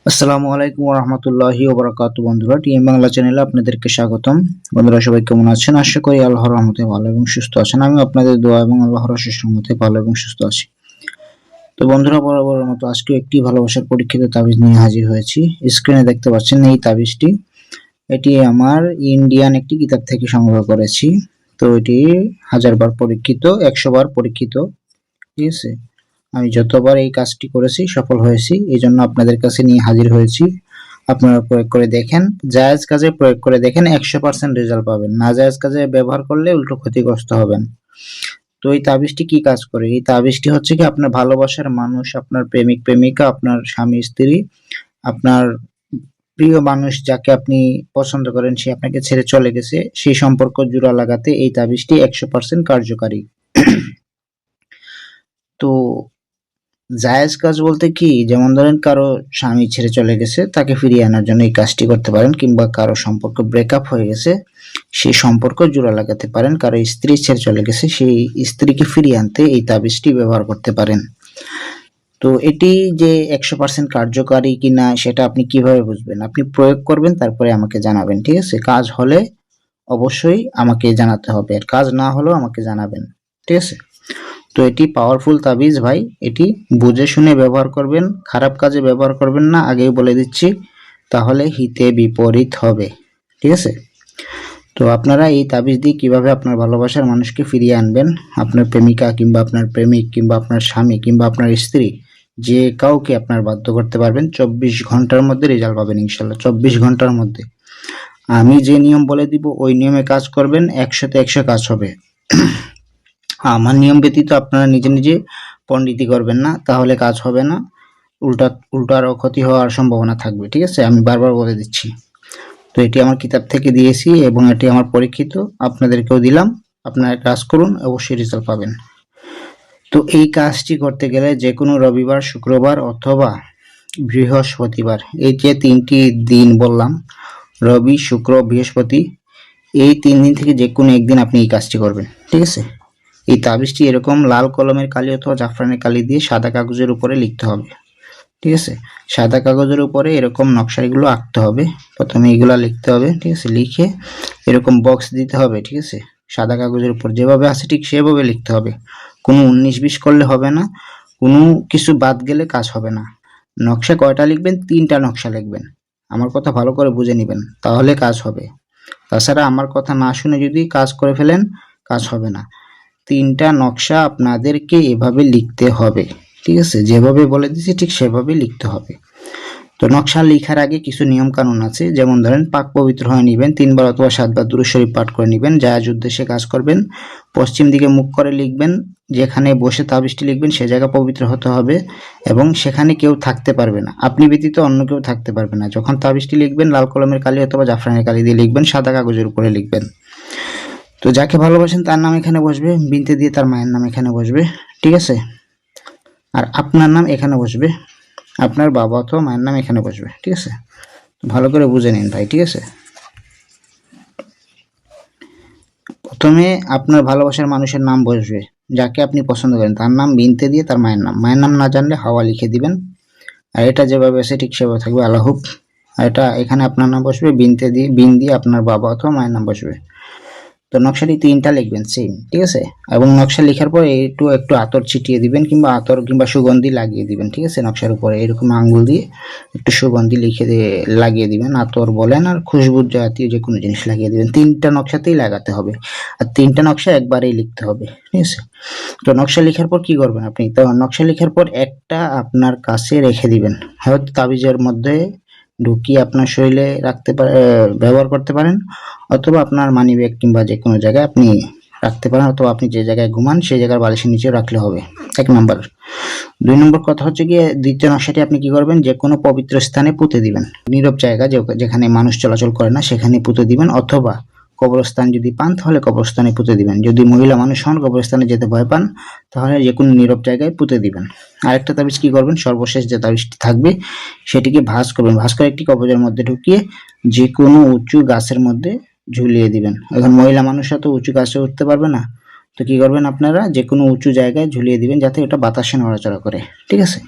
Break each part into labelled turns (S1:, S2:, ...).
S1: আসসালামু আলাইকুম ওয়া রাহমাতুল্লাহি ওয়া বারাকাতুহু। বন্ধুরা, টিএম বাংলা চ্যানেলে আপনাদেরকে স্বাগতম। বন্ধুরা, সবাই কেমন আছেন? আশা করি আল্লাহর রহমতে ভালো এবং সুস্থ আছেন। আমি আপনাদের দোয়া এবং আল্লাহর অশেষ রহমতে ভালো এবং সুস্থ আছি। তো বন্ধুরা, বরাবরের মতো আজকে একটি ভালোবাসার পরীক্ষিত তাবিজ নিয়ে হাজির হয়েছি। স্ক্রিনে দেখতে পাচ্ছেন এই তাবিজটি। এটি আমার ইন্ডিয়ান একটি কিতাব থেকে সংগ্রহ করেছি। তো এটি 1000 বার পরীক্ষিত, 100 বার পরীক্ষিত। ঠিক আছে, আমি যতবার এই কাজটি করেছি সফল হয়েছি, এই জন্য আপনাদের কাছে নিয়ে হাজির হয়েছি। আপনারা প্রয়োগ করে দেখেন, জায়েজ কাজে প্রয়োগ করে দেখেন, 100% রেজাল্ট পাবেন। না জায়েজ কাজে ব্যবহার করলে উল্টো ক্ষতিগ্রস্ত হবেন। তো এই তাবিজটি কি কাজ করে? এই তাবিজটি হচ্ছে কি, আপনার ভালোবাসার মানুষ, আপনার প্রেমিক প্রেমিকা, আপনার স্বামী স্ত্রী, আপনার প্রিয় মানুষ যাকে আপনি পছন্দ করেন, সে আপনাকে ছেড়ে চলে গেছে, সেই সম্পর্ক জোড়া লাগাতে এই তাবিজটি 100% কার্যকারী। তো জায়েজ কাজ বলতে কি, যেমন ধরেন কারো স্বামী ছেড়ে চলে গেছে, তাকে ফিরিয়ে আনার জন্য এই কাজটি করতে পারেন, কিংবা কারো সম্পর্ক ব্রেকআপ হয়ে গেছে, সেই সম্পর্ক জোড়া লাগাতে পারেন। কারো স্ত্রী ছেড়ে চলে গেছে, সেই স্ত্রীকে ফিরিয়ে আনতে এই তাবিজটি ব্যবহার করতে পারেন। তো এটি যে 100% কার্যকারী কিনা সেটা আপনি কিভাবে বুঝবেন? আপনি প্রয়োগ করবেন, তারপরে আমাকে জানাবেন। ঠিক আছে, কাজ হলে অবশ্যই আমাকে জানাতে হবে, আর কাজ না হলেও আমাকে জানাবেন। ঠিক আছে, তো এটি পাওয়ারফুল তাবিজ ভাই। এটি বুঝে শুনে ব্যবহার করবেন, খারাপ কাজে ব্যবহার করবেন না, আগেই বলে দিচ্ছি, তাহলে হিতে বিপরীত হবে। ঠিক আছে, তো আপনারা এই তাবিজ দিয়ে কিভাবে আপনার ভালোবাসার মানুষকে ফিরিয়ে আনবেন, আপনার প্রেমিকা কিংবা আপনার প্রেমিক কিংবা আপনার স্বামী কিংবা আপনার স্ত্রী, যে কাউকে আপনার বাধ্য করতে পারবেন, 24 ঘন্টার মধ্যে রেজাল্ট পাবেন ইনশাল্লাহ। 24 ঘন্টার মধ্যে আমি যে নিয়ম বলে দিব ওই নিয়মে কাজ করবেন, 100তে 100 কাজ হবে। আমার নিয়ম ব্যতীত আপনারা নিজে নিজে পণ্ডিতি করবেন না, তাহলে কাজ হবে না, উল্টা উল্টো আরো ক্ষতি হওয়ার সম্ভাবনা থাকবে। ঠিক আছে, আমি বারবার বলে দিচ্ছি। তো এটি আমার কিতাব থেকে দিয়েছি এবং এটি আমার পরীক্ষিত, আপনাদেরকেও দিলাম। আপনারা কাজ করুন, অবশ্যই রেজাল্ট পাবেন। তো এই কাজটি করতে গেলে যে কোনো রবিবার, শুক্রবার অথবা বৃহস্পতিবার, এই যে 3টি দিন বললাম, রবি শুক্র বৃহস্পতি, এই 3 দিন থেকে যে কোনো একদিন আপনি এই কাজটি করবেন। ঠিক আছে, এই তাবিজটি এরকম লাল কলমের কালি অথবা জাফরানের কালি দিয়ে সাদা কাগজের উপরে লিখতে হবে। ঠিক আছে, সাদা কাগজের উপরে এরকম নকশা এগুলো আঁকতে হবে। প্রথমে এগুলা লিখতে হবে। ঠিক আছে, লিখে এরকম বক্স দিতে হবে। ঠিক আছে, সাদা কাগজের উপর যেভাবে আছে ঠিক সেভাবে লিখতে হবে। কোনো 19-20 করলে হবে না, কোনো কিছু বাদ গেলে কাজ হবে না। নকশা কয়টা লিখবেন? 3টা নকশা লিখবেন। আমার কথা ভালো করে বুঝে নেবেন, তাহলে কাজ হবে। তাছাড়া আমার কথা না শুনে যদি কাজ করে ফেলেন, কাজ হবে না। 3টা নকশা আপনাদেরকে এভাবে লিখতে হবে। ঠিক আছে, যেভাবে বলে দিয়েছি ঠিক সেভাবে লিখতে হবে। তো নকশা লেখার আগে কিছু নিয়ম কানুন আছে, যেমন ধরেন পাক পবিত্র হয়ে নেবেন, 3 বার অথবা 7 বার দুরূদ শরীফ পাঠ করে নেবেন, জায়েজ উদ্দেশ্যে কাজ করবেন, পশ্চিম দিকে মুখ করে লিখবেন, যেখানে বসে তাবিজটি লিখবেন সে জায়গা পবিত্র হতে হবে এবং সেখানে কেউ থাকতে পারবে না, আপনি ব্যতীত অন্য কেউ থাকতে পারবে না। যখন তাবিজটি লিখবেন লাল কলমের কালি অথবা জাফরানের কালি দিয়ে লিখবেন, সাদা কাগজের উপরে লিখবেন। তো যাকে ভালোবাসেন তার নাম এখানে বসবে, বিনতে দিয়ে তার মায়ের নাম এখানে বসবে। ঠিক আছে, আর আপনার নাম এখানে বসবে, আপনার বাবা অথবা মায়ের নাম এখানে বসবে। ঠিক আছে, ভালো করে বুঝে নিন ভাই। ঠিক আছে, প্রথমে আপনার ভালোবাসার মানুষের নাম বসবে, যাকে আপনি পছন্দ করেন তার নাম, বিনতে দিয়ে তার মায়ের নাম। মায়ের নাম না জানলে হাওয়া লিখে দিবেন, আর এটা যেভাবে আছে ঠিক সেভাবে থাকবে, আলাহুব। আর এটা এখানে আপনার নাম বসবে, বিনতে দিয়ে বিন দিয়ে আপনার বাবা অথবা মায়ের নাম বসবে। তো নকশাটি 3টা লিখবেন সেম। ঠিক আছে, এবং নকশা লেখার পর একটু একটু আতর ছিটিয়ে দিবেন, কিংবা আতর কিংবা সুগন্ধি লাগিয়ে দিবেন। ঠিক আছে, নকশার উপরে এরকম আঙ্গুল দিয়ে একটু সুগন্ধি লিখে দিয়ে লাগিয়ে দিবেন, আতর বলেন আর খুশবু জাতীয় যে কোনো জিনিস লাগিয়ে দিবেন। 3টা নকশাতেই লাগাতে হবে, আর 3টা নকশা একবারেই লিখতে হবে। ঠিক আছে, তো নকশা লেখার পর কি করবেন আপনি? তো নকশা লেখার পর একটা আপনার কাছে রেখে দিবেন, হয়তো তাবিজের মধ্যে ঢুকিয়ে আপনার শরীরে রাখতে পারে, ব্যবহার করতে পারেন, অথবা আপনার মানি ব্যাগ কিংবা যে কোনো জায়গায় আপনি রাখতে পারেন, অথবা আপনি যে জায়গায় ঘুমান সেই জায়গার বালিশের নিচে রাখলে হবে। 1 নম্বর। 2 নম্বর কথা হচ্ছে গিয়ে, দ্বিতীয় নকশাটি আপনি কি করবেন, যে কোনো পবিত্র স্থানে পুঁতে দিবেন, নীরব জায়গা যেখানে মানুষ চলাচল করে না সেখানে পুঁতে দিবেন, অথবা কবরস্থান যদি পান তাহলে কবরস্থানে পুঁতে দিবেন। যদি মহিলা মানুষ হন, কবরস্থানে যেতে ভয় পান, তাহলে যে কোনো নীরব জায়গায় পুঁতে দিবেন। আরেকটা তাবিজ কি করবেন, সর্বশেষ যে তাবিজটি থাকবে সেটিকে ভাঁজ করবেন, ভাঁজ করে একটি কবজের মধ্যে ঢুকিয়ে যে কোনো উঁচু গাছের মধ্যে ঝুলিয়ে দিবেন। এখন মহিলা মানুষরা তো উঁচু গাছে উঠতে পারবে না, তো কি করবেন আপনারা, যে কোনো উঁচু জায়গায় ঝুলিয়ে দিবেন যাতে ওটা বাতাসে নড়াচড়া করে। ঠিক আছে,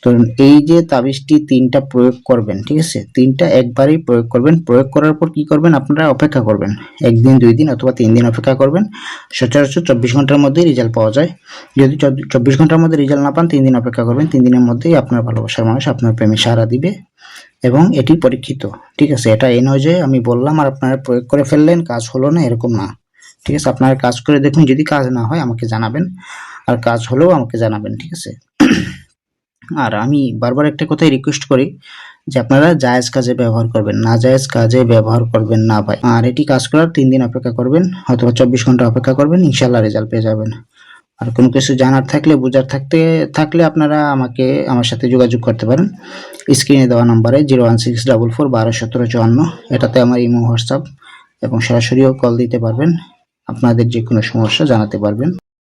S1: তো এই যে তাবিজটি 3টা প্রয়োগ করবেন, ঠিক আছে, 3টা একবারই প্রয়োগ করবেন। প্রয়োগ করার পর কি করবেন, আপনারা অপেক্ষা করবেন 1 দিন 2 দিন অথবা 3 দিন অপেক্ষা করবেন। সচরাচর 24 ঘন্টার মধ্যেই রেজাল্ট পাওয়া যায়। যদি 24 ঘন্টার মধ্যে রেজাল্ট না পান 3 দিন অপেক্ষা করবেন। 3 দিনের মধ্যেই আপনার ভালোবাসার মানুষ আপনার প্রেমে সাড়া দিবে এবং এটি পরীক্ষিত, ঠিক আছে। এটা এই নয় যে আমি বললাম আর আপনারা প্রয়োগ করে ফেললেন, কাজ হলো না, এরকম না, ঠিক আছে। আপনারা কাজ করে দেখুন, যদি কাজ না হয় আমাকে জানাবেন, আর কাজ হলেও আমাকে জানাবেন, ঠিক আছে। আর আমি বারবার একটা কথাই রিকোয়েস্ট করি যে আপনারা জায়েজ কাজে ব্যবহার করবেন, না জায়েজ কাজে ব্যবহার করবেন না ভাই। আর এটি কাজ করার 3 দিন অপেক্ষা করবেন অথবা 24 ঘন্টা অপেক্ষা করবেন, ইনশাআল্লাহ রেজাল্ট পেয়ে যাবেন। আর কোনো কিছু জানার থাকলে, বুঝার থাকলে আপনারা আমার সাথে যোগাযোগ করতে পারেন স্ক্রিনে দেওয়া নাম্বারে 01644121754। এটাতে আমার ইমো, হোয়াটসঅ্যাপ এবং সরাসরিও কল দিতে পারবেন, আপনাদের যে কোনো সমস্যা জানাতে পারবেন।